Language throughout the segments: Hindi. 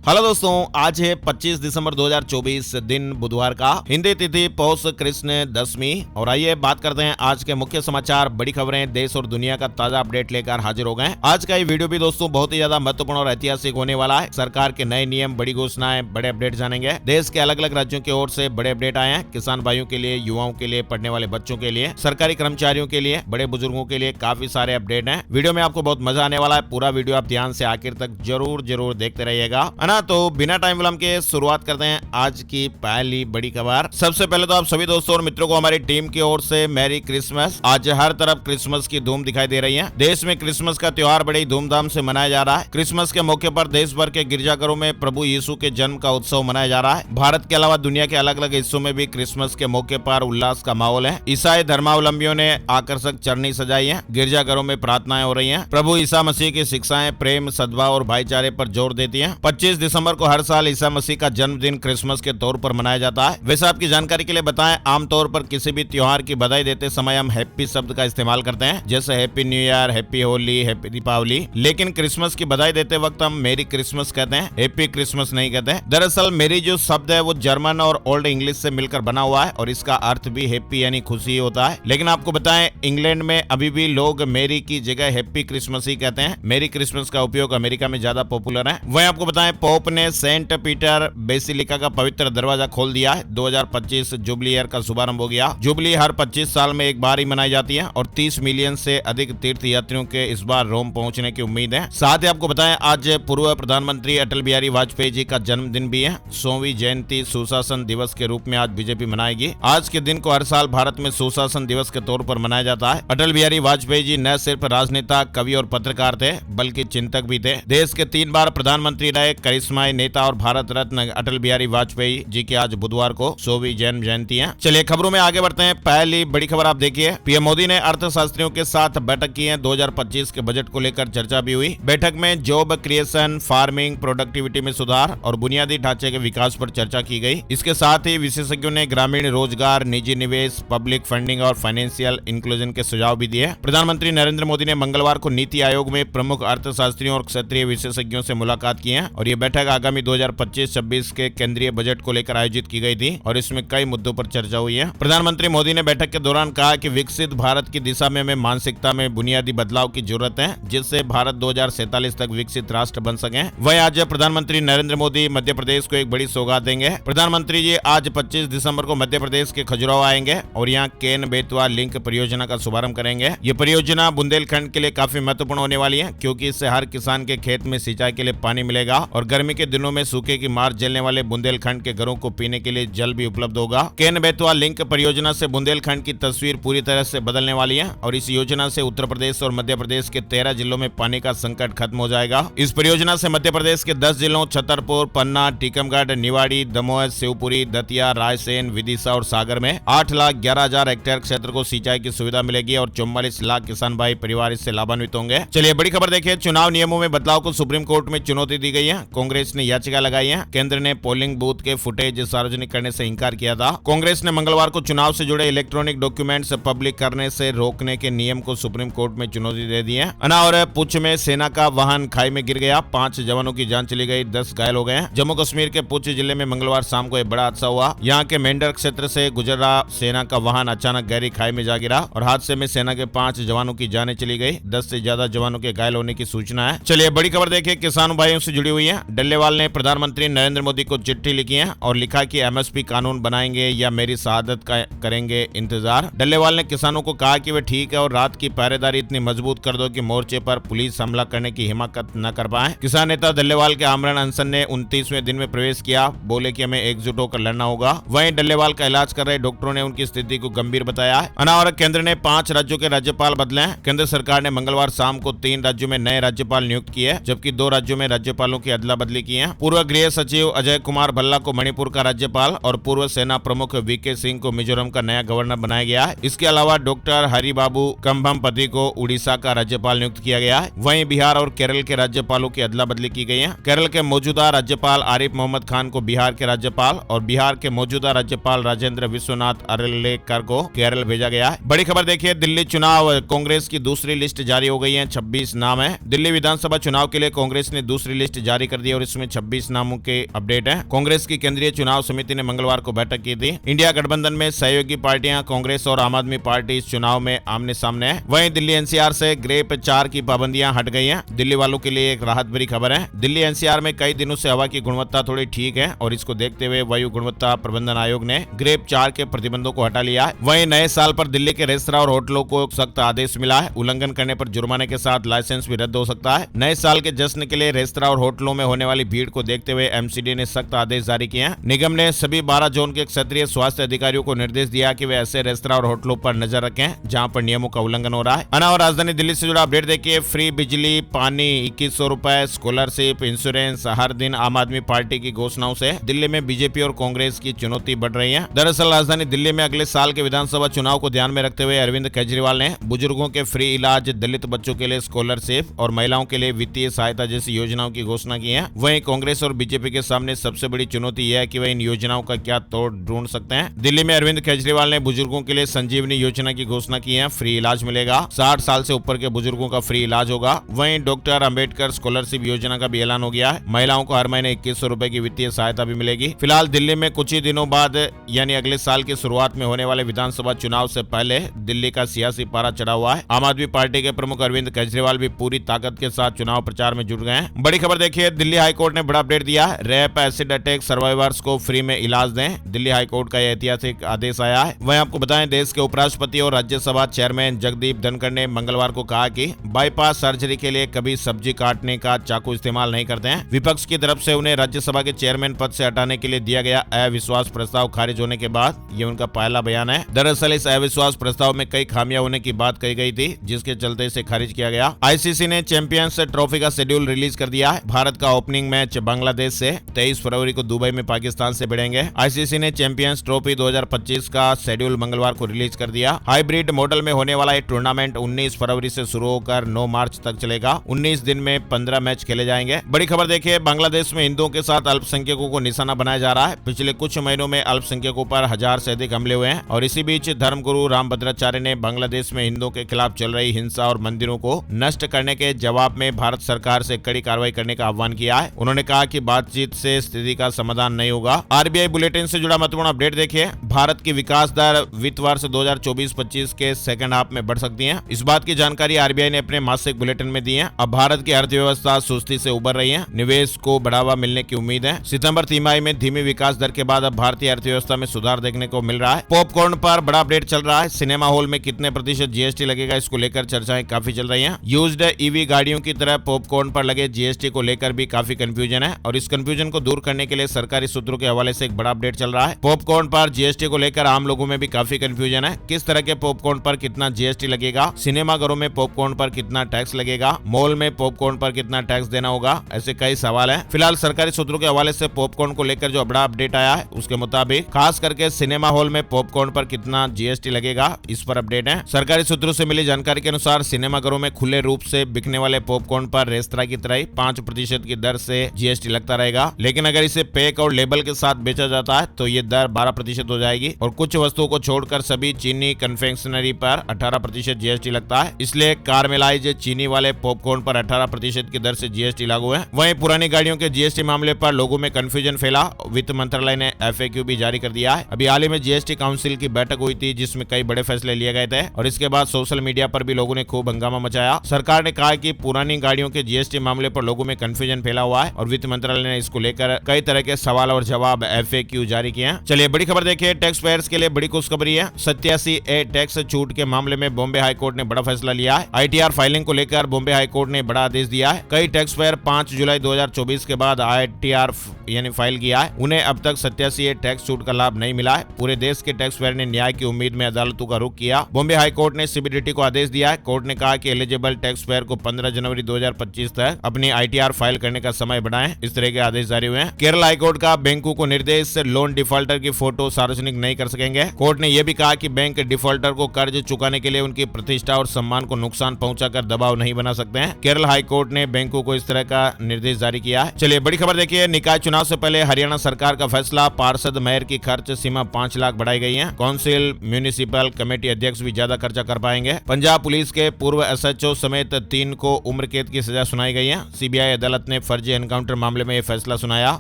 हेलो दोस्तों, आज है 25 दिसंबर 2024 दिन बुधवार का। हिंदी तिथि पौष कृष्ण दशमी। और आइए बात करते हैं आज के मुख्य समाचार, बड़ी खबरें, देश और दुनिया का ताजा अपडेट लेकर हाजिर हो गए। आज का ये वीडियो भी दोस्तों बहुत ही ज्यादा महत्वपूर्ण और ऐतिहासिक होने वाला है। सरकार के नए नियम, बड़ी घोषणाएं, बड़े अपडेट जानेंगे। देश के अलग अलग राज्यों की ओर से बड़े अपडेट आए हैं। किसान भाइयों के लिए, युवाओं के लिए, पढ़ने वाले बच्चों के लिए, सरकारी कर्मचारियों के लिए, बड़े बुजुर्गों के लिए काफी सारे अपडेट हैं। वीडियो में आपको बहुत मजा आने वाला है। पूरा वीडियो आप ध्यान से आखिर तक जरूर देखते रहिएगा, है ना। तो बिना टाइम विलंब के शुरुआत करते हैं आज की पहली बड़ी खबर। सबसे पहले तो आप सभी दोस्तों और मित्रों को हमारी टीम की ओर से मैरी क्रिसमस। आज हर तरफ क्रिसमस की धूम दिखाई दे रही है। देश में क्रिसमस का त्योहार बड़ी धूमधाम से मनाया जा रहा है। क्रिसमस के मौके पर देश भर के गिरजाघरों में प्रभु यीशु के जन्म का उत्सव मनाया जा रहा है। भारत के अलावा दुनिया के अलग अलग हिस्सों में भी क्रिसमस के मौके पर उल्लास का माहौल है। ईसाई धर्मावलंबियों ने आकर्षक चरनी सजाई है। गिरजाघरों में प्रार्थनाएं हो रही है। प्रभु ईसा मसीह की शिक्षाएं प्रेम, सद्भाव और भाईचारे पर जोर देती है। 25 दिसंबर को हर साल ईसा मसीह का जन्मदिन क्रिसमस के तौर पर मनाया जाता है। वैसे आपकी जानकारी के लिए बताएं, आमतौर पर किसी भी त्योहार की बधाई देते समय हम हैप्पी शब्द का इस्तेमाल करते हैं, जैसे happy new year, happy Holi, happy Deepavali. लेकिन क्रिसमस की बधाई देते वक्त हम मेरी क्रिसमस कहते हैं, हैप्पी क्रिसमस नहीं कहते हैं। दरअसल मेरी जो शब्द है वो जर्मन और ओल्ड इंग्लिश से मिलकर बना हुआ है और इसका अर्थ भी हैप्पी यानी खुशी होता है। लेकिन आपको बताएं, इंग्लैंड में अभी भी लोग मेरी की जगह हैप्पी क्रिसमस ही कहते हैं। मेरी क्रिसमस का उपयोग अमेरिका में ज्यादा पॉपुलर है। वहीं आपको बताएं, पोप ने सेंट पीटर बेसिलिका का पवित्र दरवाजा खोल दिया है। 2025 जुबली ईयर का शुभारंभ हो गया। जुबली हर 25 साल में एक बार ही मनाई जाती है और 30 मिलियन से अधिक तीर्थ यात्रियों के इस बार रोम पहुंचने की उम्मीद है। साथ ही आपको बताएं, आज पूर्व प्रधानमंत्री अटल बिहारी वाजपेयी जी का जन्मदिन भी है। 100वीं जयंती सुशासन दिवस के रूप में आज बीजेपी मनाएगी। आज के दिन को हर साल भारत में सुशासन दिवस के तौर पर मनाया जाता है। अटल बिहारी वाजपेयी जी न सिर्फ राजनेता, कवि और पत्रकार थे, बल्कि चिंतक भी थे। देश के 3 बार प्रधानमंत्री रहे करिश्माई नेता और भारत रत्न अटल बिहारी वाजपेयी जी की आज बुधवार को 100वीं जन्म जयंती है। चलिए खबरों में आगे बढ़ते हैं। पहली बड़ी खबर आप देखिए, पीएम मोदी ने अर्थशास्त्रियों के साथ बैठक की है। 2025 के बजट को लेकर चर्चा भी हुई। बैठक में जॉब क्रिएशन, फार्मिंग, प्रोडक्टिविटी में सुधार और बुनियादी ढांचे के विकास पर चर्चा की गई। इसके साथ ही विशेषज्ञों ने ग्रामीण रोजगार, निजी निवेश, पब्लिक फंडिंग और फाइनेंशियल इंक्लूजन के सुझाव भी दिए। प्रधानमंत्री नरेंद्र मोदी ने मंगलवार को नीति आयोग में प्रमुख अर्थशास्त्रियों और क्षेत्रीय विशेषज्ञों से मुलाकात की है और ये बैठक आगामी 2025-26 के केंद्रीय बजट को लेकर आयोजित की गई थी और इसमें कई मुद्दों पर चर्चा हुई है। प्रधानमंत्री मोदी ने बैठक के दौरान कहा कि विकसित भारत की दिशा में हमें मानसिकता में बुनियादी बदलाव की जरूरत है, जिससे भारत 2047 तक विकसित राष्ट्र बन सके। वहीं आज प्रधानमंत्री नरेंद्र मोदी मध्य प्रदेश को एक बड़ी सौगात देंगे। प्रधानमंत्री जी आज 25 दिसंबर को मध्य प्रदेश के खजुराहो आएंगे और यहाँ केन बेतवा लिंक परियोजना का शुभारंभ करेंगे। ये परियोजना बुंदेलखंड के लिए काफी महत्वपूर्ण होने वाली है, क्योंकि इससे हर किसान के खेत में सिंचाई के लिए पानी मिलेगा और गर्मी के दिनों में सूखे की मार झेलने वाले बुंदेलखंड के घरों को पीने के लिए जल भी उपलब्ध होगा। केन बेतवा लिंक परियोजना से बुंदेलखंड की तस्वीर पूरी तरह से बदलने वाली है और इस योजना से उत्तर प्रदेश और मध्य प्रदेश के 13 जिलों में पानी का संकट खत्म हो जाएगा। इस परियोजना से मध्य प्रदेश के 10 जिलों छतरपुर, पन्ना, टीकमगढ़, निवाड़ी, दमोह, शिवपुरी, दतिया, रायसेन, विदिशा और सागर में 8,11,000 हेक्टेयर क्षेत्र को सिंचाई की सुविधा मिलेगी और 44 लाख किसान भाई परिवार इससे लाभान्वित होंगे। चलिए बड़ी खबर देखिए, चुनाव नियमों में बदलाव को सुप्रीम कोर्ट में चुनौती दी गई है। कांग्रेस ने याचिका लगाई है। केंद्र ने पोलिंग बूथ के फुटेज सार्वजनिक करने से इंकार किया था। कांग्रेस ने मंगलवार को चुनाव से जुड़े इलेक्ट्रॉनिक डॉक्यूमेंट्स पब्लिक करने से रोकने के नियम को सुप्रीम कोर्ट में चुनौती दे दी है। और पुंछ में सेना का वाहन खाई में गिर गया, 5 जवानों की जान चली गई, 10 घायल हो गए। जम्मू कश्मीर के पुंछ जिले में मंगलवार शाम को एक बड़ा हादसा हुआ। यहाँ के मेंढर क्षेत्र से गुजर रहा सेना का वाहन अचानक गहरी खाई में जा गिरा और हादसे में सेना के 5 जवानों की जानें चली गई, 10 से ज्यादा जवानों के घायल होने की सूचना है। चलिए बड़ी खबर देखिए, किसान भाइयों से जुड़ी हुई है। डल्लेवाल ने प्रधानमंत्री नरेंद्र मोदी को चिट्ठी लिखी है और लिखा कि एमएसपी कानून बनाएंगे या मेरी शहादत का करेंगे इंतजार। डल्लेवाल ने किसानों को कहा कि वे ठीक है और रात की पहरेदारी इतनी मजबूत कर दो कि मोर्चे पर पुलिस हमला करने की हिम्मत न कर पाए। किसान नेता डल्लेवाल के आमरण अनशन ने 29वें दिन में प्रवेश किया। बोले कि हमें एकजुट होकर लड़ना होगा। वहीं डल्लेवाल का इलाज कर रहे डॉक्टरों ने उनकी स्थिति को गंभीर बताया है। और केंद्र ने 5 राज्यों के राज्यपाल बदले हैं। केंद्र सरकार ने मंगलवार शाम को 3 राज्यों में नए राज्यपाल नियुक्त किए, जबकि 2 राज्यों में राज्यपालों की अदला बदली की है। पूर्व गृह सचिव अजय कुमार भल्ला को मणिपुर का राज्यपाल और पूर्व सेना प्रमुख वीके सिंह को मिजोरम का नया गवर्नर बनाया गया है। इसके अलावा डॉक्टर हरिबाबू कंभमपति को उड़ीसा का राज्यपाल नियुक्त किया गया है। वहीं बिहार और केरल के राज्यपालों की अदला बदली की गई है। केरल के मौजूदा राज्यपाल आरिफ मोहम्मद खान को बिहार के राज्यपाल और बिहार के मौजूदा राज्यपाल राजेंद्र विश्वनाथ अरेलेकर को केरल भेजा गया है। बड़ी खबर देखिए, दिल्ली चुनाव कांग्रेस की दूसरी लिस्ट जारी हो गई है। 26 नाम है। दिल्ली विधानसभा चुनाव के लिए कांग्रेस ने दूसरी लिस्ट जारी कर दी दी और इसमें 26 नामों के अपडेट है। कांग्रेस की केंद्रीय चुनाव समिति ने मंगलवार को बैठक की थी। इंडिया गठबंधन में सहयोगी पार्टियां कांग्रेस और आम आदमी पार्टी इस चुनाव में आमने सामने है। वहीं दिल्ली एनसीआर से ग्रेप 4 की पाबंदियां हट गई हैं। दिल्ली वालों के लिए एक राहत भरी खबर है। दिल्ली एनसीआर में कई दिनों से हवा की गुणवत्ता थोड़ी ठीक है और इसको देखते हुए वायु गुणवत्ता प्रबंधन आयोग ने ग्रेप 4 के प्रतिबंधों को हटा लिया है। वहीं नए साल पर दिल्ली के रेस्तरां और होटलों को सख्त आदेश मिला है। उल्लंघन करने पर जुर्माने के साथ लाइसेंस भी रद्द हो सकता है। नए साल के जश्न के लिए रेस्तरां और होटलों में होने वाली भीड़ को देखते हुए एमसीडी ने सख्त आदेश जारी किए हैं। निगम ने सभी 12 जोन के क्षेत्रीय स्वास्थ्य अधिकारियों को निर्देश दिया कि वे ऐसे रेस्तरां और होटलों पर नजर रखें जहां पर नियमों का उल्लंघन हो रहा है। और राजधानी दिल्ली से जुड़ा अपडेट देखिए। फ्री बिजली, पानी, 2100 रुपए, स्कॉलरशिप, इंश्योरेंस, हर दिन आम आदमी पार्टी की घोषणाओं से दिल्ली में बीजेपी और कांग्रेस की चुनौती बढ़ रही है। दरअसल राजधानी दिल्ली में अगले साल के विधानसभा चुनाव को ध्यान में रखते हुए अरविंद केजरीवाल ने बुजुर्गों के फ्री इलाज, दलित बच्चों के लिए स्कॉलरशिप और महिलाओं के लिए वित्तीय सहायता जैसी योजनाओं की घोषणा की है। वहीं कांग्रेस और बीजेपी के सामने सबसे बड़ी चुनौती यह है कि वे इन योजनाओं का क्या तोड़ ढूंढ सकते हैं। दिल्ली में अरविंद केजरीवाल ने बुजुर्गों के लिए संजीवनी योजना की घोषणा की है। फ्री इलाज मिलेगा, 60 साल से ऊपर के बुजुर्गों का फ्री इलाज होगा। वहीं डॉक्टर अंबेडकर स्कॉलरशिप योजना का भी ऐलान हो गया है। महिलाओं को हर महीने 2100 रुपए की वित्तीय सहायता भी मिलेगी। फिलहाल दिल्ली में कुछ ही दिनों बाद यानी अगले साल की शुरुआत में होने वाले विधानसभा चुनाव से पहले दिल्ली का सियासी पारा चढ़ा हुआ है। आम आदमी पार्टी के प्रमुख अरविंद केजरीवाल भी पूरी ताकत के साथ चुनाव प्रचार में जुट गए हैं। बड़ी खबर देखिए। दिल्ली हाईकोर्ट ने बड़ा अपडेट दिया है। रेप, एसिड अटैक सर्वाइवर्स को फ्री में इलाज दें, दिल्ली हाईकोर्ट का यह ऐतिहासिक आदेश आया है। वहीं आपको बताएं, देश के उपराष्ट्रपति और राज्यसभा चेयरमैन जगदीप धनखड़ ने मंगलवार को कहा कि बाईपास सर्जरी के लिए कभी सब्जी काटने का चाकू इस्तेमाल नहीं करते हैं। विपक्ष की तरफ से उन्हें राज्यसभा के चेयरमैन पद से हटाने के लिए दिया गया अविश्वास प्रस्ताव खारिज होने के बाद ये उनका पहला बयान है। दरअसल इस अविश्वास प्रस्ताव में कई खामियां होने की बात कही गई थी, जिसके चलते इसे खारिज किया गया। आईसीसी ने चैंपियंस ट्रॉफी का शेड्यूल रिलीज कर दिया है। भारत का ओपनिंग मैच बांग्लादेश से 23 फरवरी को दुबई में पाकिस्तान से भिड़ेंगे। आईसीसी ने चैंपियंस ट्रॉफी 2025 का शेड्यूल मंगलवार को रिलीज कर दिया। हाइब्रिड मॉडल में होने वाला ये टूर्नामेंट 19 फरवरी से शुरू होकर 9 मार्च तक चलेगा। 19 दिन में 15 मैच खेले जाएंगे। बड़ी खबर देखिए। बांग्लादेश में हिंदुओं के साथ अल्पसंख्यकों को निशाना बनाया जा रहा है। पिछले कुछ महीनों में अल्पसंख्यकों पर 1000 से अधिक हमले हुए हैं और इसी बीच धर्मगुरु रामभद्राचार्य ने बांग्लादेश में हिंदुओं के खिलाफ चल रही हिंसा और मंदिरों को नष्ट करने के जवाब में भारत सरकार से कड़ी कार्रवाई करने का आह्वान किया है। उन्होंने कहा कि बातचीत से स्थिति का समाधान नहीं होगा। आरबीआई बुलेटिन से जुड़ा महत्वपूर्ण अपडेट देखिए। भारत की विकास दर वित्त वर्ष 2024-25 के सेकंड हाफ में बढ़ सकती है। इस बात की जानकारी आरबीआई ने अपने मासिक बुलेटिन में दी है। अब भारत की अर्थव्यवस्था सुस्ती से उबर रही है। निवेश को बढ़ावा मिलने की उम्मीद है। सितंबर तिमाही में धीमी विकास दर के बाद अब भारतीय अर्थव्यवस्था में सुधार देखने को मिल रहा है। पॉपकॉर्न पर बड़ा अपडेट चल रहा है। सिनेमा हॉल में कितने प्रतिशत जीएसटी लगेगा, इसको लेकर चर्चाएं काफी चल रही हैं। यूज्ड ईवी गाड़ियों की तरह पॉपकॉर्न पर लगे जीएसटी को लेकर भी काफी कंफ्यूजन है और इस कंफ्यूजन को दूर करने के लिए सरकारी सूत्रों के हवाले से एक बड़ा अपडेट चल रहा है। पॉपकॉर्न पर जीएसटी को लेकर आम लोगों में भी काफी कंफ्यूजन है। किस तरह के पॉपकॉर्न पर कितना जीएसटी लगेगा, सिनेमाघरों में पॉपकॉर्न पर कितना टैक्स लगेगा, मॉल में पॉपकॉर्न पर कितना टैक्स देना होगा, ऐसे कई सवाल हैं। फिलहाल सरकारी सूत्रों के हवाले से पॉपकॉर्न को लेकर जो बड़ा अपडेट आया है उसके मुताबिक खास करके सिनेमा हॉल में पॉपकॉर्न पर कितना जीएसटी लगेगा, इस पर अपडेट है। सरकारी सूत्रों से मिली जानकारी के अनुसार सिनेमाघरों में खुले रूप से बिकने वाले पॉपकॉर्न पर रेस्तरां की तरह 5% की दर से जीएसटी लगता रहेगा, लेकिन अगर इसे पैक और लेबल के साथ बेचा जाता है तो ये दर 12% हो जाएगी और कुछ वस्तुओं को छोड़कर सभी चीनी कन्फेक्शनरी पर 18% जीएसटी लगता है। इसलिए कारमेलाइज चीनी वाले पॉपकॉर्न पर 18% की दर से जीएसटी लागू है। वहीं पुरानी गाड़ियों के जीएसटी मामले पर लोगों में कंफ्यूजन फैला। वित्त मंत्रालय ने एफएक्यू भी जारी कर दिया है। अभी हाल ही में जीएसटी काउंसिल की बैठक हुई थी जिसमें कई बड़े फैसले लिए गए थे और इसके बाद सोशल मीडिया पर भी लोगों ने खूब हंगामा मचाया। सरकार ने कहा कि पुरानी गाड़ियों के जीएसटी मामले पर लोगों में कंफ्यूजन फैला हुआ है और वित्त मंत्रालय ने इसको लेकर कई तरह के सवाल और जवाब एफएक्यू जारी किए हैं। चलिए बड़ी खबर देखिए। टैक्स पेयर्स के लिए बड़ी खुशखबरी है। 87A टैक्स छूट के मामले में बॉम्बे हाईकोर्ट ने बड़ा फैसला लिया है। आईटीआर फाइलिंग को लेकर बॉम्बे हाईकोर्ट ने बड़ा आदेश दिया है। कई टैक्स पेयर 5 जुलाई 2024 के बाद आईटीआर यानी फाइल किया है, उन्हें अब तक 87A टैक्स छूट का लाभ नहीं मिला है। पूरे देश के टैक्स पेयर ने न्याय की उम्मीद में अदालतों का रुख किया। बॉम्बे हाईकोर्ट ने सीबीडीटी को आदेश दिया है। कोर्ट ने कहा कि एलिजिबल टैक्स पेयर को 15 जनवरी 2025 तक अपनी आईटीआर फाइल करने का समय बढ़ाएं। इस तरह के आदेश जारी हुए हैं। केरल हाईकोर्ट का बैंकों को निर्देश, लोन डिफॉल्टर की फोटो सार्वजनिक नहीं कर सकेंगे। कोर्ट ने यह भी कहा कि बैंक डिफॉल्टर को कर्ज चुकाने के लिए उनकी प्रतिष्ठा और सम्मान को नुकसान पहुंचाकर दबाव नहीं बना सकते हैं। केरल हाईकोर्ट ने बैंकों को इस तरह का निर्देश जारी किया है। चलिए बड़ी खबर देखिए। निकाय चुनाव से पहले हरियाणा सरकार का फैसला, पार्षद मेयर की खर्च सीमा 5 लाख बढ़ाई गई है। काउंसिल म्यूनिसिपल कमेटी अध्यक्ष भी ज्यादा खर्चा कर पाएंगे। पंजाब पुलिस के पूर्व एसएचओ समेत 3 को उम्र कैद की सजा सुनाई गई है। सीबीआई अदालत ने फर्जी फर्जी एनकाउंटर मामले में फैसला सुनाया।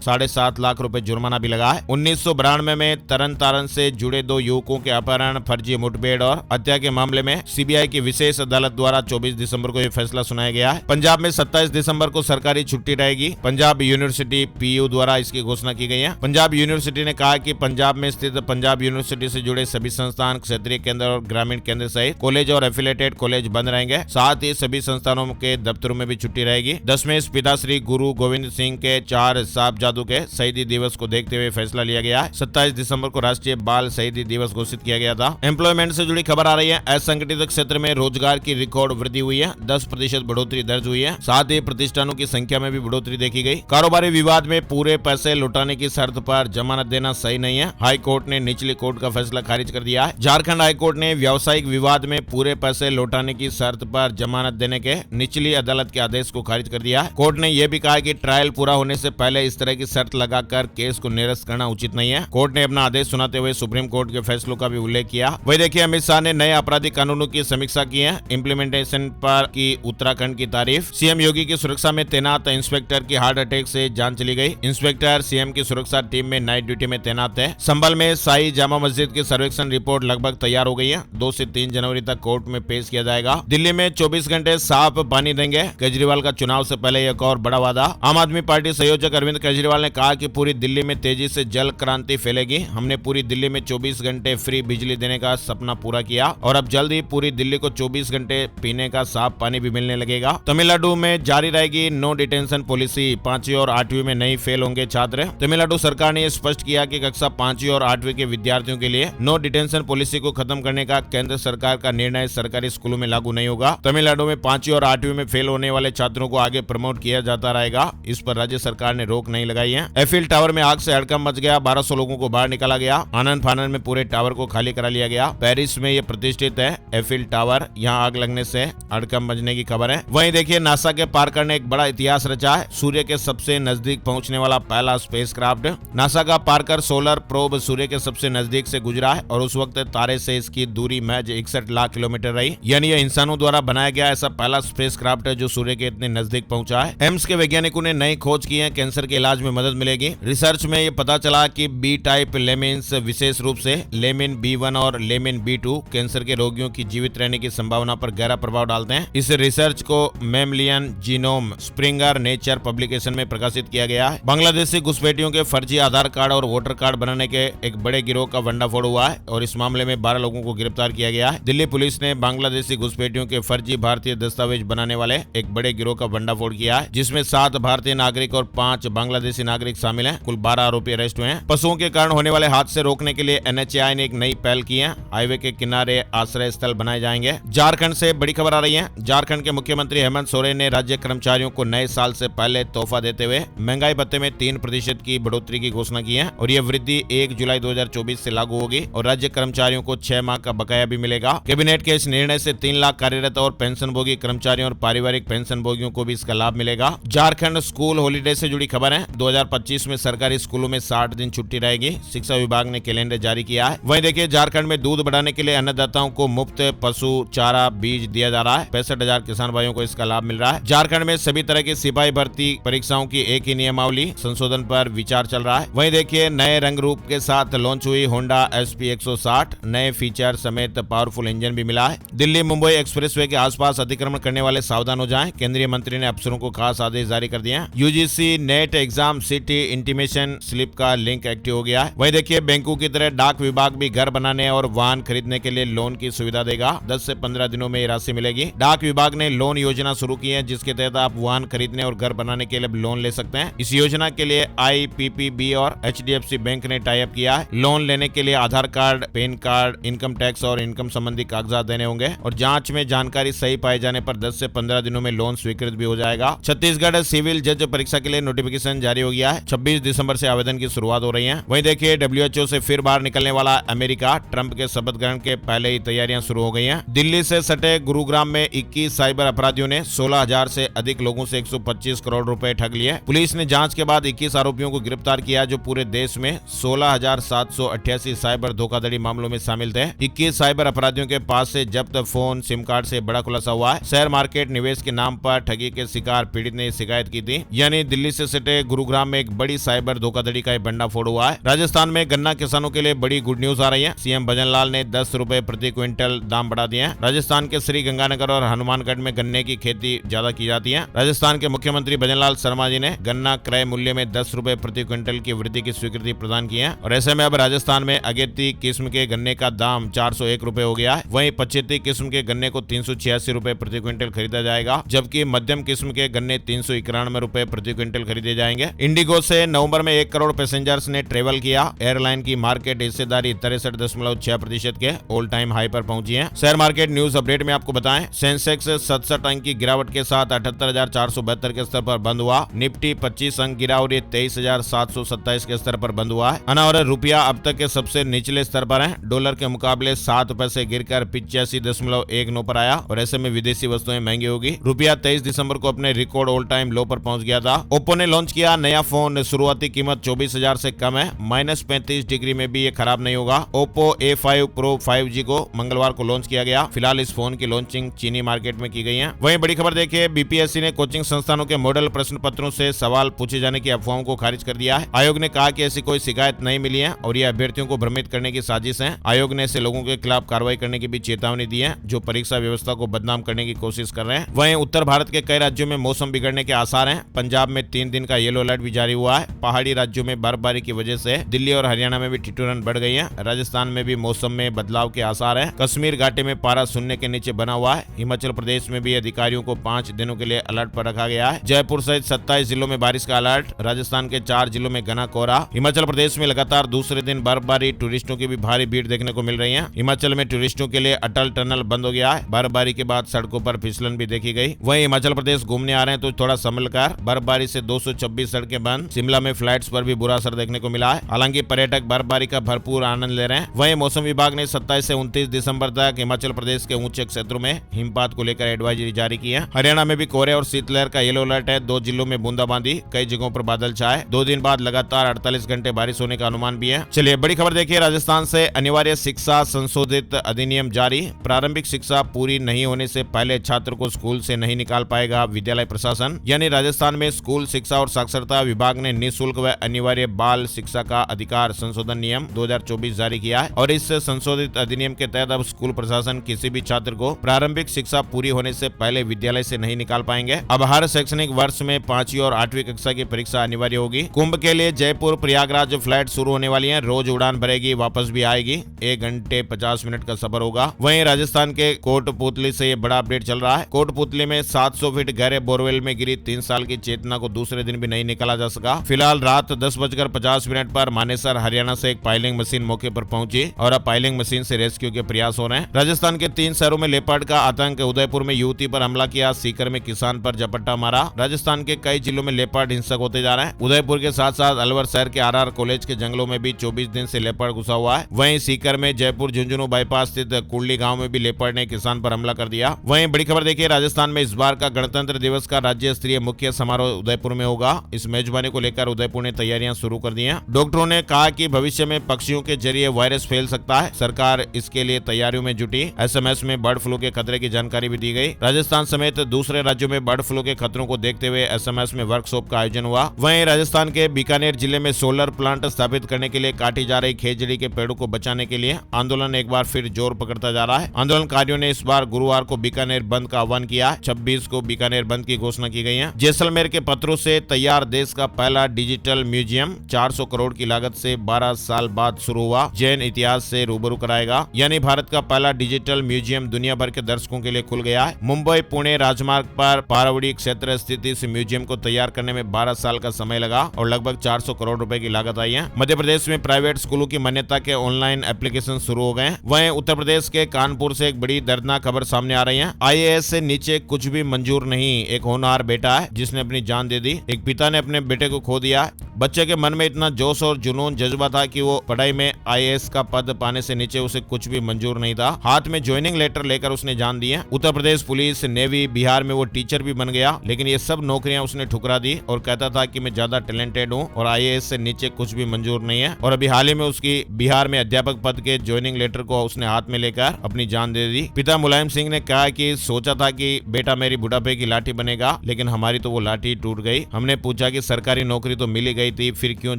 7.5 लाख रुपए जुर्माना भी लगा है। 1992 में तरन तारण से जुड़े 2 युवकों के अपहरण, फर्जी मुठभेड़ और हत्या के मामले में सीबीआई की विशेष अदालत द्वारा 24 दिसंबर को यह फैसला सुनाया गया है। पंजाब में 27 दिसंबर को सरकारी छुट्टी रहेगी। पंजाब यूनिवर्सिटी पीयू द्वारा इसकी घोषणा की गई है। पंजाब यूनिवर्सिटी ने कहा कि पंजाब में स्थित पंजाब यूनिवर्सिटी से जुड़े सभी संस्थान, क्षेत्रीय केंद्र और ग्रामीण केंद्र सहित कॉलेज और एफिलेटेड कॉलेज बंद रहेंगे। साथ ही सभी संस्थानों के दफ्तरों में भी छुट्टी रहेगी। 10वें पिता श्री गुरु गोविंद सिंह के 4 साहबजादों के शहीदी दिवस को देखते हुए फैसला लिया गया है। 27 दिसंबर को राष्ट्रीय बाल शहीदी दिवस घोषित किया गया था। एम्प्लॉयमेंट से जुड़ी खबर आ रही है। असंगठित क्षेत्र में रोजगार की रिकॉर्ड वृद्धि हुई है। 10% बढ़ोतरी दर्ज हुई है। साथ ही प्रतिष्ठानों की संख्या में भी बढ़ोतरी देखी गई। कारोबारी विवाद में पूरे पैसे लौटाने की शर्त पर जमानत देना सही नहीं है। हाई कोर्ट ने निचली कोर्ट का फैसला खारिज कर दिया है। झारखंड हाई कोर्ट ने व्यावसायिक विवाद में पूरे पैसे लौटाने की शर्त पर जमानत देने के निचली अदालत के आदेश को खारिज कर दिया है। कोर्ट ने यह भी कहा कि ट्रायल पूरा होने से पहले इस तरह की शर्त लगाकर केस को निरस्त करना उचित नहीं है। कोर्ट ने अपना आदेश सुनाते हुए सुप्रीम कोर्ट के फैसलों का भी उल्लेख किया। वही देखिए, अमित शाह ने नए आपराधिक कानूनों की समीक्षा की है। इम्प्लीमेंटेशन पर की उत्तराखंड की तारीफ। सीएम योगी की सुरक्षा में तैनात इंस्पेक्टर की हार्ट अटैक से जान चली गई। इंस्पेक्टर सीएम की सुरक्षा टीम में नाइट ड्यूटी में तैनात है। संभल में साई जामा मस्जिद की सर्वेक्षण रिपोर्ट लगभग तैयार हो गई है। 2 से 3 जनवरी तक कोर्ट में पेश किया जाएगा। दिल्ली में 24 घंटे साफ पानी देंगे। केजरीवाल का चुनाव से पहले एक और बड़ा वादा। आम आदमी पार्टी संयोजक अरविंद केजरीवाल ने कहा कि पूरी दिल्ली में तेजी से जल क्रांति फैलेगी। हमने पूरी दिल्ली में 24 घंटे फ्री बिजली देने का सपना पूरा किया और अब जल्द ही पूरी दिल्ली को 24 घंटे पीने का साफ पानी भी मिलने लगेगा। तमिलनाडु में जारी रहेगी नो डिटेंशन पॉलिसी। 5वीं और 8वीं में नहीं फेल होंगे छात्र। तमिलनाडु सरकार ने स्पष्ट किया कि कक्षा 5वीं और 8वीं के विद्यार्थियों के लिए नो डिटेंशन पॉलिसी को खत्म करने का केंद्र सरकार का निर्णय सरकारी स्कूलों में लागू नहीं होगा। तमिलनाडु में 5वीं और 8वीं में फेल होने वाले छात्रों को आगे प्रमोट किया जाता रहेगा। इस पर राज्य सरकार ने रोक नहीं लगाई है। एफिल टावर में आग से हड़कंप मच गया। 1200 लोगों को बाहर निकाला गया। आनंद फानन में पूरे टावर को खाली करा लिया गया। पेरिस में यह प्रतिष्ठित है एफिल टावर। यहाँ आग लगने से हड़कंप मचने की खबर है। वहीं देखिए, नासा के पार्कर ने एक बड़ा इतिहास रचा है। सूर्य के सबसे नजदीक पहुंचने वाला पहला स्पेसक्राफ्ट। नासा का पार्कर सोलर प्रोब सूर्य के सबसे नजदीक से गुजरा है और उस वक्त तारे से इसकी दूरी महज 61 लाख किलोमीटर रही। यानी यह इंसानों द्वारा बनाया गया ऐसा पहला स्पेसक्राफ्ट है जो सूर्य के इतने नजदीक पहुंचा है। एम्स के वैज्ञानिकों ने नई खोज की है। कैंसर के इलाज में मदद मिलेगी। रिसर्च में यह पता चला कि बी टाइप लेमिन्स, विशेष रूप से लेमिन B1 और लेमिन B2 कैंसर के रोगियों की जीवित रहने की संभावना पर गहरा प्रभाव डालते हैं। इस रिसर्च को मैमलियन जीनोम स्प्रिंगर नेचर पब्लिकेशन में प्रकाशित किया गया है। बांग्लादेशी घुसपैठियों के फर्जी आधार कार्ड और वोटर कार्ड बनाने के एक बड़े गिरोह का भंडाफोड़ हुआ है और इस मामले में 12 लोगों को गिरफ्तार किया गया है। दिल्ली पुलिस ने बांग्लादेशी घुसपैठियों के फर्जी भारतीय दस्तावेज बनाने वाले एक बड़े गिरोह का भंडाफोड़ किया है, जिसमें 7 भारतीय नागरिक और 5 बांग्लादेशी नागरिक शामिल हैं। कुल 12 आरोपी अरेस्ट हुए हैं। पशुओं के कारण होने वाले हादसे रोकने के लिए NHAI ने एक नई पहल की है। हाईवे के किनारे आश्रय स्थल बनाए जाएंगे। झारखंड से बड़ी खबर आ रही है। झारखंड के मुख्यमंत्री हेमंत सोरेन ने राज्य कर्मचारियों को नए साल से पहले तोहफा देते हुए महंगाई भत्ते में 3% की बढ़ोतरी की घोषणा की है और यह वृद्धि 1 जुलाई 2024 से लागू होगी और राज्य कर्मचारियों को 6 माह का बकाया भी मिलेगा। कैबिनेट के इस निर्णय से 3 लाख कार्यरत और पेंशनभोगी कर्मचारियों और पारिवारिक पेंशनभोगियों को भी इसका लाभ मिलेगा। झारखंड स्कूल हॉलीडे से जुड़ी खबर है। 2025 में सरकारी स्कूलों में 60 दिन छुट्टी रहेगी। शिक्षा विभाग ने कैलेंडर जारी किया है। वहीं देखिए, झारखंड में दूध बढ़ाने के लिए अन्नदाताओं को मुफ्त पशु चारा बीज दिया जा रहा है। 65,000 किसान भाइयों को इसका लाभ मिल रहा है। झारखंड में सभी तरह की सिपाही भर्ती परीक्षाओं की एक ही नियमावली संशोधन पर विचार चल रहा है। वहीं देखिए, नए रंग रूप के साथ लॉन्च हुई होंडा SP 160। नए फीचर समेत पावरफुल इंजन भी मिला है। दिल्ली मुंबई एक्सप्रेसवे के आसपास अतिक्रमण करने वाले सावधान हो जाएं। केंद्रीय मंत्री ने अफसरों को खास आदेश जारी कर दिए हैं। UGC net exam city intimation slip का लिंक एक्टिव हो गया है। वहीं देखिए, बैंकों की तरह डाक विभाग भी घर बनाने और वाहन खरीदने के लिए लोन की सुविधा देगा। 10 से 15 दिनों में ये राशि मिलेगी। डाक विभाग ने लोन योजना शुरू की है, जिसके तहत आप वाहन खरीदने और घर बनाने के लिए लोन ले सकते हैं। इस योजना के लिए IPPB और HDFC बैंक ने टाई अप किया है। लोन लेने के लिए Aadhaar card, PAN card, income tax और इनकम संबंधी कागजात देने होंगे और जांच में जानकारी सही पाए जाने पर 10 से 15 दिनों में लोन स्वीकृत भी हो जाएगा। छत्तीसगढ़ सिविल जज परीक्षा के लिए नोटिफिकेशन जारी हो गया है। 26 दिसंबर से आवेदन की शुरुआत हो रही है। वहीं देखिए, WHO से फिर बाहर निकलने वाला अमेरिका। ट्रंप के शपथ ग्रहण के पहले ही तैयारियां शुरू हो गई हैं। दिल्ली से सटे गुरुग्राम में 21 साइबर अपराधियों ने 16,000 से अधिक लोगों से 125 करोड़ रुपए ठग लिए। पुलिस ने जांच के बाद 21 आरोपियों को गिरफ्तार किया, जो पूरे देश में 16,788 साइबर धोखाधड़ी मामलों में शामिल थे। 21 साइबर अपराधियों के पास से जब्त फोन, सिम कार्ड से बड़ा खुलासा हुआ है। शेयर मार्केट निवेश के नाम पर ठगी के शिकार पीड़ित ने शिकायत की थी। यानी दिल्ली से सटे गुरुग्राम में एक बड़ी साइबर धोखाधड़ी का भंडाफोड़ हुआ है। राजस्थान में गन्ना किसानों के लिए बड़ी गुड न्यूज आ रही है। सीएम भजनलाल ने 10 रुपए प्रति क्विंटल दाम बढ़ा दिए हैं। राजस्थान के श्री गंगानगर और हनुमानगढ़ में गन्ने की खेती ज्यादा की जाती है। राजस्थान के मुख्यमंत्री भजनलाल शर्मा जी ने गन्ना क्रय मूल्य में 10 रुपए प्रति क्विंटल की वृद्धि की स्वीकृति प्रदान की है और ऐसे में अब राजस्थान में अगेती किस्म के गन्ने का दाम 401 रुपए हो गया है। वहीं पछेती किस्म के गन्ने को 386 रुपए प्रति क्विंटल खरीदा जाएगा, जबकि मध्यम किस्म के गन्ने 391 रुपए प्रति क्विंटल खरीदे जाएंगे। इंडिगो से नवंबर में 1 करोड़ पैसेंजर्स ने ट्रेवल किया। एयरलाइन की मार्केट हिस्सेदारी 63.6% के ऑल टाइम हाई पर पहुंची है। शेयर मार्केट न्यूज अपडेट में आपको बताएं, सेंसेक्स 67 अंक की गिरावट के साथ 78,472 के स्तर पर बंद हुआ। निफ्टी 25 अंक गिरा और ये 23,727 के स्तर पर बंद हुआ है। और रुपया अब तक के सबसे निचले स्तर पर है। डॉलर के मुकाबले 7 पैसे गिरकर 85.19 पर आया और ऐसे में विदेशी वस्तुएं महंगी होगी। रुपया 23 दिसंबर को अपने रिकॉर्ड ऑल टाइम लो पर पहुंच गया था। ओप्पो ने लॉन्च किया नया फोन, शुरुआती कीमत 24,000 से कम है। -35 डिग्री में भी ये खराब नहीं होगा। ओप्पो A5 Pro 5G को मंगलवार को लॉन्च किया गया। फिलहाल इस फोन की लॉन्चिंग चीनी मार्केट में की गई है। वहीं बड़ी खबर देखिए, बीपीएससी ने कोचिंग संस्थानों के मॉडल प्रश्न पत्रों से सवाल पूछे जाने की अफवाहों को खारिज कर दिया है। आयोग ने कहा कि ऐसी कोई शिकायत नहीं मिली है और ये अभ्यर्थियों को भ्रमित करने की साजिश है। आयोग ने ऐसे लोगों के खिलाफ कार्रवाई करने की भी चेतावनी दी है जो परीक्षा व्यवस्था को बदनाम करने की कोशिश कर रहे हैं। वहीं उत्तर भारत के कई राज्यों में मौसम बिगड़ने के आसार हैं। पंजाब में 3 दिन का येलो अलर्ट भी जारी हुआ है। पहाड़ी राज्यों में बर्फबारी की वजह से दिल्ली और हरियाणा में भी ठिठुरन बढ़ गई है। राजस्थान में भी मौसम में बदलाव के आसार हैं। कश्मीर घाटी में पारा शून्य के नीचे बना हुआ है। हिमाचल प्रदेश में भी अधिकारियों को 5 दिनों के लिए अलर्ट पर रखा गया है। जयपुर सहित 27 जिलों में बारिश का अलर्ट। राजस्थान के 4 जिलों में घना कोहरा। हिमाचल प्रदेश में लगातार दूसरे दिन बर्फबारी, टूरिस्टों की भी भारी भीड़ देखने को मिल रही है। हिमाचल में टूरिस्टों के लिए अटल टनल बंद हो गया है। बर्फबारी के बाद सड़कों पर फिसलन भी देखी गई। वहीं हिमाचल प्रदेश घूमने आ रहे हैं तो थोड़ा संभल कर। बर्फबारी से 226 सड़कें बंद। शिमला में फ्लाइट्स पर भी बुरा असर देखने को मिला है। हालांकि पर्यटक बर्फबारी का भरपूर आनंद ले रहे हैं। वहीं मौसम विभाग ने 27 से 29 दिसंबर तक हिमाचल प्रदेश के ऊंचे क्षेत्रों में हिमपात को लेकर एडवाइजरी जारी की है। हरियाणा में भी कोहरे और शीतलहर का येलो अलर्ट है। 2 जिलों में बूंदाबांदी, कई जगहों पर बादल छाए। 2 दिन बाद लगातार 48 घंटे बारिश होने का अनुमान भी है। चलिए बड़ी खबर देखिए, राजस्थान से अनिवार्य शिक्षा संशोधित अधिनियम जारी। प्रारंभिक शिक्षा पूरी नहीं होने से पहले छात्र को स्कूल से नहीं निकाल पाएगा विद्यालय प्रशासन। यानी राजस्थान में स्कूल शिक्षा और साक्षरता विभाग ने निःशुल्क व अनिवार्य बाल शिक्षा का अधिकार संशोधन नियम 2024 जारी किया है और इस संशोधित अधिनियम के तहत अब स्कूल प्रशासन किसी भी छात्र को प्रारंभिक शिक्षा पूरी होने से पहले विद्यालय से नहीं निकाल पाएंगे। अब हर शैक्षणिक वर्ष में 5वीं और 8वीं कक्षा की परीक्षा अनिवार्य होगी। कुंभ के लिए जयपुर प्रयागराज फ्लाइट शुरू होने वाली है। रोज उड़ान भरेगी, वापस भी आएगी। 1 घंटे 50 मिनट का सफर होगा। वहीं राजस्थान के कोटपुतली से ये बड़ा अपडेट चल रहा है। कोटपुतली में 700 फीट गहरे बोरवेल में गिरी 3 साल की चेतना को दूसरे दिन भी नहीं निकाला जा सका। फिलहाल रात 10:50 पर मानेसर हरियाणा से एक पाइलिंग मशीन मौके पर पहुंची और अब पाइलिंग मशीन से रेस्क्यू के प्रयास हो रहे हैं। राजस्थान के 3 शहरों में लेपर्ड का आतंक। उदयपुर में युवती पर हमला किया, सीकर में किसान पर झपट्टा मारा। राजस्थान के कई जिलों में लेपर्ड हिंसक होते जा रहे हैं। उदयपुर के साथ साथ अलवर शहर के RR कॉलेज के जंगलों में भी 24 दिन से लेपर्ड घुसा हुआ है। वहीं सीकर में जयपुर झुंझुनू बाईपास स्थित कुंडली गांव में भी लेपर्ड ने किसान पर हमला कर दिया। वहीं बड़ी खबर देखिए, राजस्थान में इस बार का गणतंत्र दिवस का राज्य स्तरीय मुख्य समारोह उदयपुर में होगा। इस मेजबानी को लेकर उदयपुर ने तैयारियां शुरू कर दी हैं। डॉक्टरों ने कहा कि भविष्य में पक्षियों के जरिए वायरस फैल सकता है। सरकार इसके लिए तैयारियों में जुटी। SMS में बर्ड फ्लू के खतरे की जानकारी भी दी गई। राजस्थान समेत दूसरे राज्यों में बर्ड फ्लू के खतरों को देखते हुए SMS में वर्कशॉप का आयोजन हुआ। वहीं राजस्थान के बीकानेर जिले में सोलर प्लांट स्थापित करने के लिए काटी जा रही खेजड़ी के पेड़ों को बचाने के लिए आंदोलन एक बार फिर जोर पकड़ता जा रहा है। आंदोलनकारियों ने इस बार गुरुवार को बीकानेर बंद का आह्वान किया। 26 को बीकानेर बंद की घोषणा की गई है। जैसलमेर के पत्थरों से तैयार देश का पहला डिजिटल म्यूजियम 400 करोड़ की लागत से 12 साल बाद शुरू हुआ। जैन इतिहास से रूबरू कराएगा। यानी भारत का पहला डिजिटल म्यूजियम दुनिया भर के दर्शकों के लिए खुल गया है। मुंबई पुणे राजमार्ग पर पारावड़ी क्षेत्र स्थित इस म्यूजियम को तैयार करने में 12 साल का समय लगा और लगभग 400 करोड़ रुपए की लागत आई है। मध्य प्रदेश में प्राइवेट स्कूलों की मान्यता के ऑनलाइन एप्लीकेशन शुरू हो गए हैं। वहीं उत्तर प्रदेश के कानपुर से एक बड़ी दर्दनाक खबर सामने आ रही है। IAS से नीचे कुछ भी मंजूर नहीं। एक होनहार बेटा है जिसने अपनी जान दे दी। एक पिता ने अपने बेटे को खो दिया। बच्चे के मन में इतना जोश और जुनून जज्बा था कि वो पढ़ाई में IAS का पद पाने से नीचे उसे कुछ भी मंजूर नहीं था। हाथ में ज्वाइनिंग लेटर लेकर उसने जान दी है। उत्तर प्रदेश पुलिस, नेवी, बिहार में वो टीचर भी बन गया, लेकिन ये सब नौकरियां उसने ठुकरा दी और कहता था कि मैं ज्यादा टैलेंटेड हूँ और IAS से नीचे कुछ भी मंजूर नहीं है। और अभी हाल ही में उसकी बिहार में अध्यापक पद के ज्वाइनिंग लेटर को उसने हाथ में लेकर अपनी जान दे दी। पिता मुलायम सिंह ने कहा कि सोचा था कि बेटा मेरी बुढ़ापे की लाठी बनेगा, लेकिन हमारी तो वो लाठी टूट गई। हमने पूछा कि सरकारी नौकरी तो मिल ही गई थी, फिर क्यों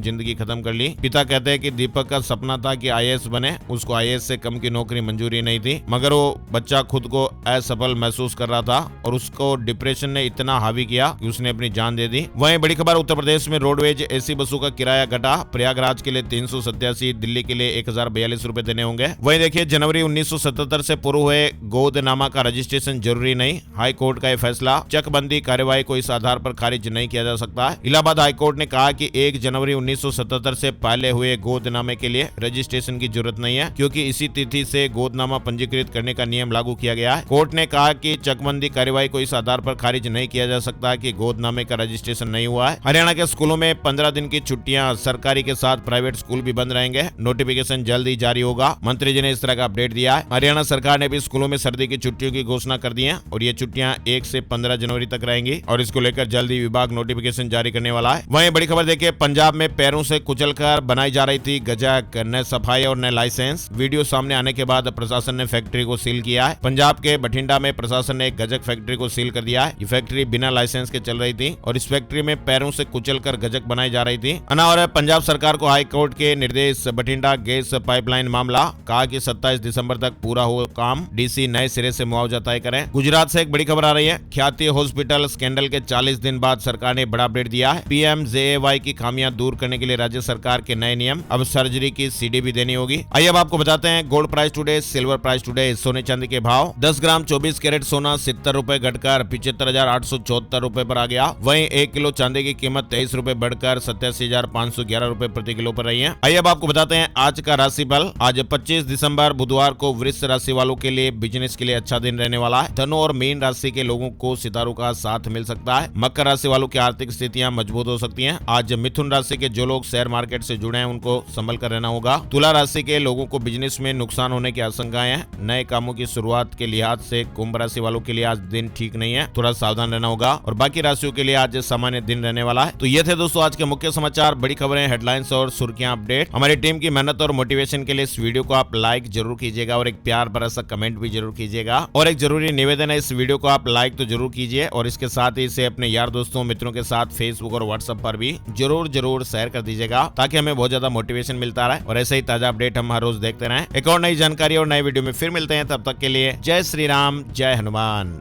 जिंदगी खत्म कर ली। पिता कहते हैं कि दीपक का सपना था कि आईएएस बने, उसको आईएएस से कम की नौकरी मंजूरी नहीं थी, मगर वो बच्चा खुद को असफल महसूस कर रहा था और उसको डिप्रेशन ने इतना हावी किया कि उसने अपनी जान दे दी। वहीं बड़ी खबर, उत्तर प्रदेश में रोडवेज एसी बसों का किराया घटा, प्रयागराज के लिए 387, दिल्ली के लिए 1042 रुपए देने होंगे। वहीं देखिए, जनवरी 1977 से पूर्व हुए गोदनामा का रजिस्ट्रेशन जरूरी नहीं, हाई कोर्ट का यह फैसला। चकबंदी कार्यवाही को इस आधार पर खारिज नहीं किया जा सकता है। इलाहाबाद हाई कोर्ट ने कहा कि 1 जनवरी 1977 से पहले हुए गोदनामे के लिए रजिस्ट्रेशन की जरूरत नहीं है, क्योंकि इसी तिथि से गोदनामा पंजीकृत करने का नियम लागू किया गया है। कोर्ट ने कहा कि चकबंदी कार्यवाही को इस आधार पर खारिज नहीं किया जा सकता कि गोदनामे का रजिस्ट्रेशन नहीं हुआ है। हरियाणा के स्कूलों में 15 दिन की छुट्टियां, सरकारी के साथ प्राइवेट स्कूल भी बंद रहेंगे। नोटिफिकेशन जल्द ही जारी होगा। मंत्री जी ने इस तरह का अपडेट दिया है। हरियाणा सरकार ने भी स्कूलों में सर्दी की छुट्टियों की घोषणा कर दी है और ये छुट्टियां 1 से 15 जनवरी तक रहेंगी और इसको लेकर जल्द ही विभाग नोटिफिकेशन जारी करने वाला है। वहीं बड़ी खबर देखिए, पंजाब में पैरों से कुचलकर बनाई जा रही थी गजक, न सफाई और न लाइसेंस। वीडियो सामने आने के बाद प्रशासन ने फैक्ट्री को सील किया है। पंजाब के बठिंडा में प्रशासन ने एक गजक फैक्ट्री को सील कर दिया है। ये फैक्ट्री बिना लाइसेंस के चल रही थी और इस फैक्ट्री में पैरों से कुचलकर गजक बनाई जा रही थी। और पंजाब सरकार को हाई कोर्ट के निर्देश, बठिंडा गैस पाइपलाइन मामला, कहा कि 27 दिसंबर तक पूरा हो काम, डीसी नए सिरे से मुआवजा तय करें। गुजरात से एक बड़ी खबर आ रही है। ख्याति हॉस्पिटल स्कैंडल के 40 दिन बाद सरकार ने बड़ा अपडेट दिया है। पीएमजेएवाई की खामियां दूर करने के लिए राज्य सरकार के नए नियम, अब सर्जरी की सीडी भी देनी होगी। आइए अब आपको बताते हैं gold price today, silver price today, सोने चांदी के भाव। 10 ग्राम 24 कैरेट सोना 70 रुपए घटकर 75,874 रुपए पर आ गया। वहीं 1 किलो चांदी की कीमत 23 रुपए बढ़कर 87,511 रुपए प्रति किलो पर रही है। आइए अब आपको बताते हैं आज का राशिफल। आज 25 दिसंबर बुधवार को वृष राशि वालों के लिए बिजनेस के लिए अच्छा दिन रहने वाला है। धनु और मीन राशि के लोगों को सितारों का साथ मिल सकता है। मकर राशि वालों की आर्थिक स्थितियां मजबूत हो सकती हैं। आज मिथुन राशि के जो लोग शेयर मार्केट से जुड़े हैं उनको संभल कर रहना होगा। तुला राशि के लोगों को बिजनेस में नुकसान होने की आशंकाएं हैं। नए कामों की शुरुआत के लिहाज से कुंभ राशि वालों के लिए आज दिन ठीक नहीं है, थोड़ा सावधान रहना होगा। और बाकी राशियों के लिए आज सामान्य दिन रहने वाला है। तो ये थे दोस्तों आज के मुख्य समाचार, बड़ी खबरें, हेडलाइंस और सुर्खियां अपडेट। हमारी टीम की मेहनत और मोटिवेशन के लिए इस वीडियो को आप लाइक जरूर कीजिएगा और एक प्यार भरा सा कमेंट भी जरूर कीजिएगा। और एक जरूरी निवेदन है, इस वीडियो को आप लाइक तो जरूर कीजिए और इसके साथ ही इसे अपने यार दोस्तों मित्रों के साथ फेसबुक और व्हाट्सएप पर भी जरूर शेयर कर दीजिएगा, ताकि हमें बहुत ज्यादा मोटिवेशन मिलता रहे और ऐसे ही ताजा अपडेट हम हर रोज देखते रहें। एक और नई जानकारी और नए वीडियो में फिर मिलते हैं, तब तक के लिए जय श्री राम, जय हनुमान।